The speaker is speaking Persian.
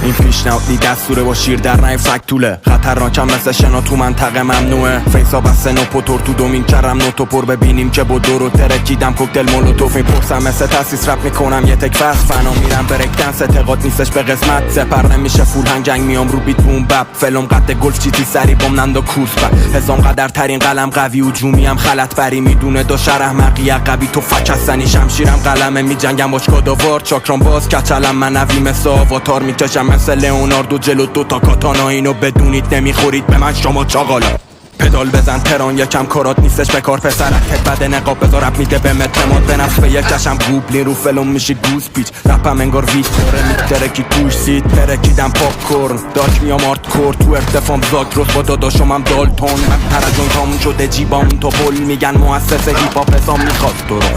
این پیشنهادی دستوره با شیر در نای فکتوله خطرناکم مثل شنا تو منطقه ممنوعه فیسا بسته نو پوتور تو دومین کرم نوتو پر ببینیم که با دورو ترکیدم کوکتل مولوتوف میپرسم مثل تاسیس رپ میکنم یه تک فست فنا میرم برک دنس اعتقاد نیستش به قسمت سپر نمیشه فول هنگنگ میام رو بیت بوم بپ فلم قد گلف چیتی سری بام نندو کورس با حسام قدر ترین قلم قوی و جومیم خلط بری میدونه دو شرح مقی عقبی تو فک هستنی شمشیرم قلمه میجنگم باش کاداوار چاکرام باز کچلم منوی مثل آواتار میکشم مثل لئوناردو جلو دوتا کاتانا اینو بدونید نمیخورید به من شما چاقالا پدال بزن تران یکم کارات نیستش به کار پسرک بده نقاب بذار رپ میده به مترمات به نفس به یک چشم گوبلی رو فلم میشی گوز پیچ رپم انگار ویتره میترکی توش سید ترکیدم پاپ کورن داک میام آرت کور تو ارتفام زاکروس با داداشم هم دالتون من پرجون تامون شده جیبام تو پل میگن مؤسس هیپ هاپ حسام میخواد تو رو